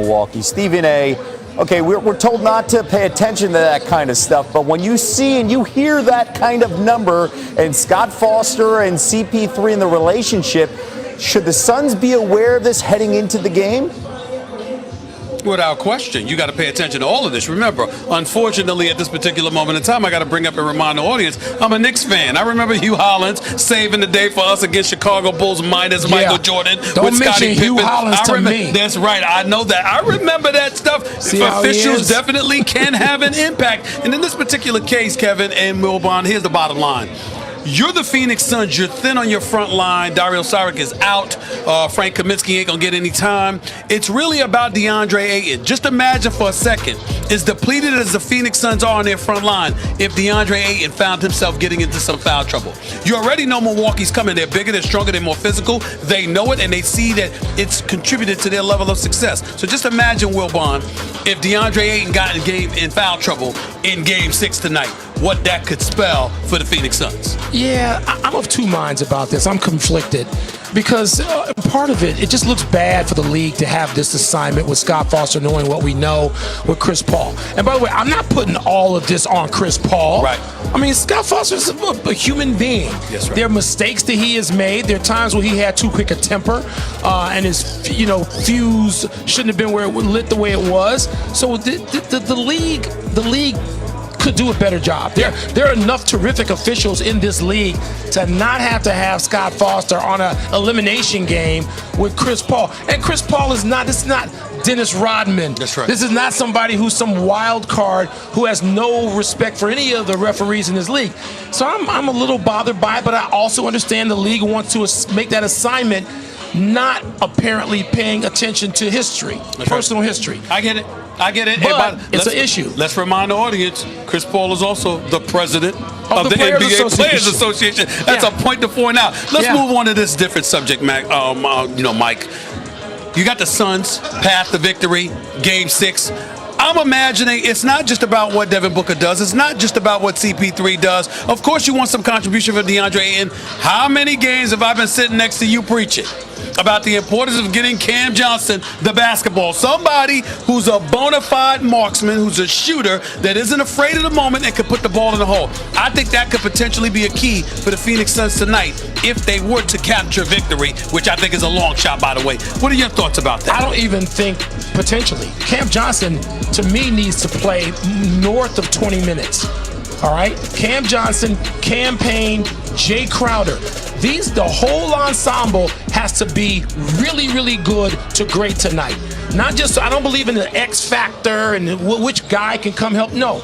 Milwaukee. Stephen A., okay, we're told not to pay attention to that kind of stuff, but when you see and you hear that kind of number and Scott Foster and CP3 in the relationship, should the Suns be aware of this heading into the game? Without question, you got to pay attention to all of this. Remember, unfortunately, at this particular moment in time, I got to bring up and remind the audience, I'm a Knicks fan. I remember Hugh Hollins saving the day for us against Chicago Bulls minus Michael Jordan. Don't with mention Scottie Hugh Pippen. Hollins to me. That's right. I know that. I remember that stuff. Officials definitely can have an impact. And in this particular case, Kevin and Milbon, here's the bottom line. You're the Phoenix Suns. You're thin on your front line. Dario Saric is out. Frank Kaminsky ain't going to get any time. It's really about DeAndre Ayton. Just imagine for a second, as depleted as the Phoenix Suns are on their front line, if DeAndre Ayton found himself getting into some foul trouble. You already know Milwaukee's coming. They're bigger, they're stronger, they're more physical. They know it, and they see that it's contributed to their level of success. So just imagine, Wilbon, if DeAndre Ayton got in foul trouble in Game 6 tonight, what that could spell for the Phoenix Suns. Yeah, I'm of two minds about this. I'm conflicted because part of it just looks bad for the league to have this assignment with Scott Foster knowing what we know with Chris Paul. And by the way, I'm not putting all of this on Chris Paul. Right. I mean, Scott Foster's a human being. Yes, right. There are mistakes that he has made. There are times where he had too quick a temper, and his fuse shouldn't have been where it lit the way it was. So the league could do a better job. There are enough terrific officials in this league to not have to have Scott Foster on an elimination game with Chris Paul. And Chris Paul is not Dennis Rodman. That's right. This is not somebody who's some wild card who has no respect for any of the referees in this league. So I'm a little bothered by it, but I also understand the league wants to make that assignment, not apparently paying attention to history, personal history. I get it. But it's an issue. Let's remind the audience, Chris Paul is also the president of the NBA Players Association. That's a point to point out. Let's move on to this different subject, Mike. You got the Suns path to victory, Game 6. I'm imagining it's not just about what Devin Booker does. It's not just about what CP3 does. Of course, you want some contribution from DeAndre Ayton. How many games have I been sitting next to you preaching about the importance of getting Cam Johnson the basketball? Somebody who's a bona fide marksman, who's a shooter that isn't afraid of the moment and can put the ball in the hole. I think that could potentially be a key for the Phoenix Suns tonight if they were to capture victory, which I think is a long shot, by the way. What are your thoughts about that? I don't even think potentially. Cam Johnson, to me, needs to play north of 20 minutes. All right? Cam Johnson, Cam Payne, Jay Crowder. The whole ensemble has to be really, really good to great tonight. Not just, I don't believe in the X factor and which guy can come help. No.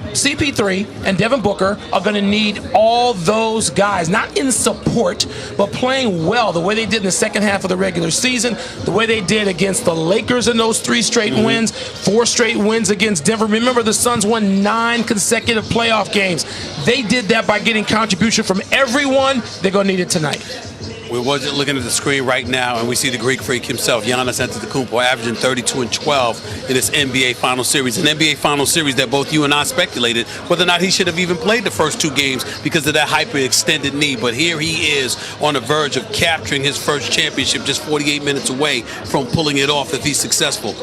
CP3 and Devin Booker are going to need all those guys, not in support, but playing well the way they did in the second half of the regular season, the way they did against the Lakers in those 3 straight wins, 4 straight wins against Denver. Remember, the Suns won 9 consecutive playoff games. They did that by getting contribution from everyone. They're going to need it tonight. We're looking at the screen right now, and we see the Greek freak himself, Giannis Antetokounmpo, averaging 32 and 12 in this NBA Final Series. An NBA Final Series that both you and I speculated whether or not he should have even played the first 2 games because of that hyper-extended knee. But here he is on the verge of capturing his first championship, just 48 minutes away from pulling it off if he's successful.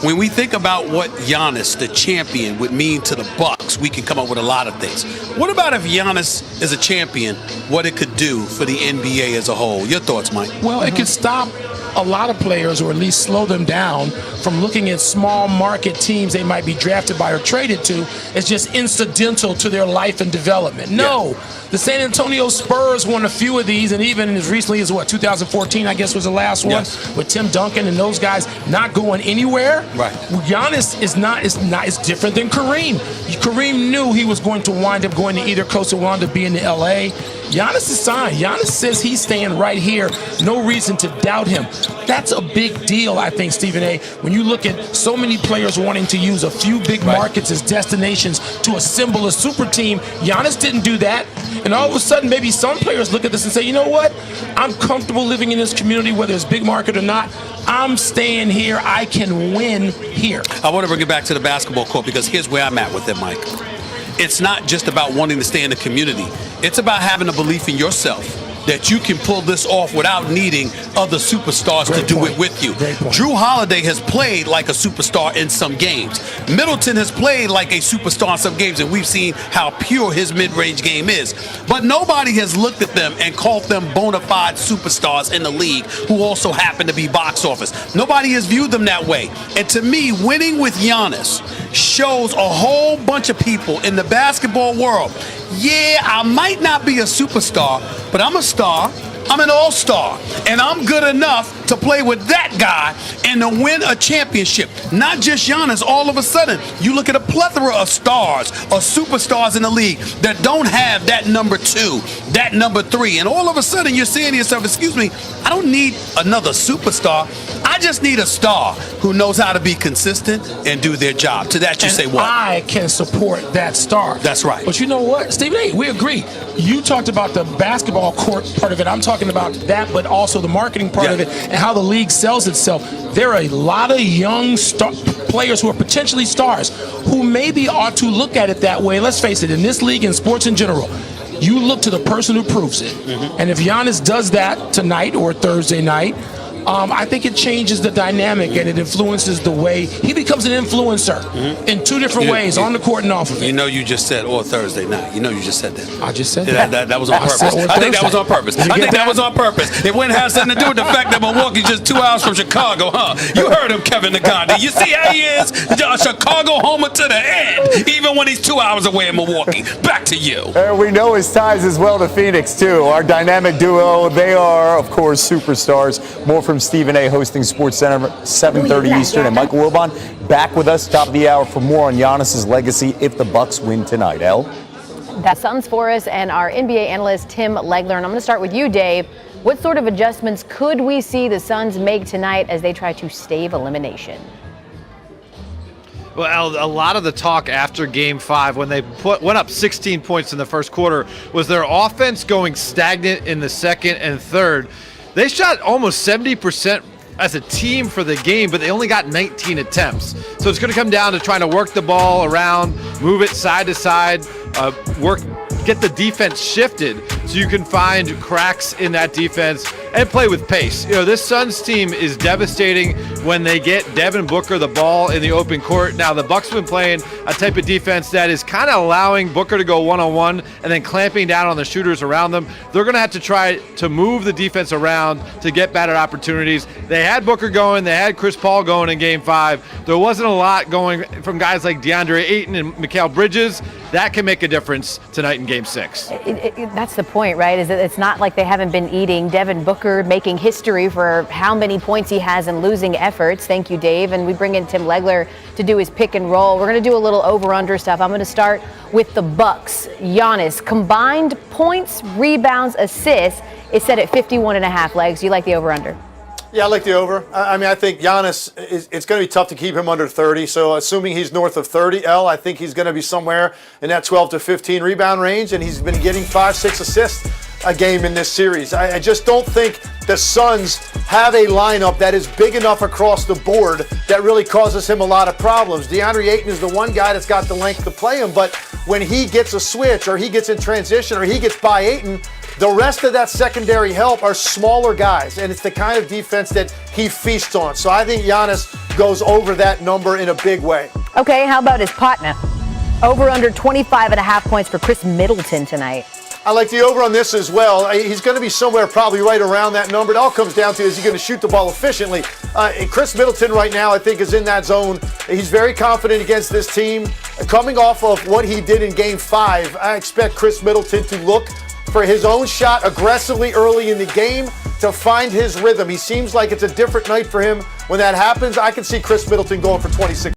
When we think about what Giannis, the champion, would mean to the Bucks, we can come up with a lot of things. What about if Giannis is a champion, what it could do for the NBA as a whole? Your thoughts, Mike? Well, it could stop a lot of players, or at least slow them down from looking at small market teams they might be drafted by or traded to as just incidental to their life and development. No, the San Antonio Spurs won a few of these, and even as recently as 2014, I guess was the last one, with Tim Duncan and those guys not going anywhere. Right. Giannis is different than Kareem. Kareem knew he was going to wind up going to either coast or wound up being in LA. Giannis is signed. Giannis says he's staying right here. No reason to doubt him. That's a big deal, I think, Stephen A. When you look at so many players wanting to use a few big markets as destinations to assemble a super team, Giannis didn't do that. And all of a sudden, maybe some players look at this and say, you know what? I'm comfortable living in this community, whether it's big market or not. I'm staying here. I can win here. I want to bring it back to the basketball court because here's where I'm at with it, Mike. It's not just about wanting to stay in the community. It's about having a belief in yourself that you can pull this off without needing other superstars to do it with you. Drew Holiday has played like a superstar in some games. Middleton has played like a superstar in some games, and we've seen how pure his mid-range game is. But nobody has looked at them and called them bona fide superstars in the league who also happen to be box office. Nobody has viewed them that way. And to me, winning with Giannis shows a whole bunch of people in the basketball world, yeah, I might not be a superstar, but I'm a star. I'm an all-star, and I'm good enough to play with that guy and to win a championship. Not just Giannis. All of a sudden, you look at a plethora of stars or superstars in the league that don't have that number 2, that number 3, and all of a sudden you're saying to yourself, excuse me, I don't need another superstar. I just need a star who knows how to be consistent and do their job. To that you say what? I can support that star. That's right. But you know what, Stephen A., we agree. You talked about the basketball court part of it. I'm talking about that, but also the marketing part of it and how the league sells itself. There are a lot of young players who are potentially stars who maybe ought to look at it that way. Let's face it, in this league and sports in general, you look to the person who proves it. And if Giannis does that tonight or Thursday night, I think it changes the dynamic and it influences the way he becomes an influencer in 2 different ways, on the court and off of it. You know you just said, or Thursday night. You know you just said that. I just said that was on purpose. I think that was on purpose. I think that was on purpose. It wouldn't have something to do with the fact that Milwaukee's just 2 hours from Chicago, huh? You heard him, Kevin Nagandi. You see how he is? A Chicago homer to the end, even when he's 2 hours away in Milwaukee. Back to you. We know his ties as well to Phoenix, too. Our dynamic duo, they are, of course, superstars. More from Stephen A. hosting Sports Center, 7:30 Eastern, and Michael Wilbon back with us top of the hour for more on Giannis's legacy if the Bucks win tonight. El? That's Suns for us and our NBA analyst Tim Legler. And I'm going to start with you, Dave. What sort of adjustments could we see the Suns make tonight as they try to stave elimination? Well, a lot of the talk after Game 5, when they went up 16 points in the first quarter, was their offense going stagnant in the second and third. They shot almost 70% as a team for the game, but they only got 19 attempts. So it's going to come down to trying to work the ball around, move it side to side, get the defense shifted so you can find cracks in that defense and play with pace. You know, this Suns team is devastating when they get Devin Booker the ball in the open court. Now, the Bucks have been playing a type of defense that is kind of allowing Booker to go one-on-one and then clamping down on the shooters around them. They're going to have to try to move the defense around to get better opportunities. They had Booker going. They had Chris Paul going in Game 5. There wasn't a lot going from guys like DeAndre Ayton and Mikal Bridges. That can make a difference tonight in Game 6. That's the point, right? Is that it's not like they haven't been eating. Devin Booker making history for how many points he has in losing efforts. Thank you, Dave. And we bring in Tim Legler to do his pick and roll. We're going to do a little over-under stuff. I'm going to start with the Bucks. Giannis, combined points, rebounds, assists is set at 51.5 legs. Do you like the over-under? Yeah, I like the over. I mean, I think Giannis, it's going to be tough to keep him under 30. So assuming he's north of 30, I think he's going to be somewhere in that 12 to 15 rebound range. And he's been getting 5-6 assists a game in this series. I just don't think the Suns have a lineup that is big enough across the board that really causes him a lot of problems. DeAndre Ayton is the one guy that's got the length to play him. But when he gets a switch or he gets in transition or he gets by Ayton, the rest of that secondary help are smaller guys, and it's the kind of defense that he feasts on. So I think Giannis goes over that number in a big way. Okay, how about his partner? Over under 25.5 points for Chris Middleton tonight. I like the over on this as well. He's going to be somewhere probably right around that number. It all comes down to, is he going to shoot the ball efficiently? Chris Middleton right now, I think, is in that zone. He's very confident against this team. Coming off of what he did in Game 5, I expect Chris Middleton to look for his own shot aggressively early in the game to find his rhythm. He seems like it's a different night for him when that happens. I can see Chris Middleton going for 26.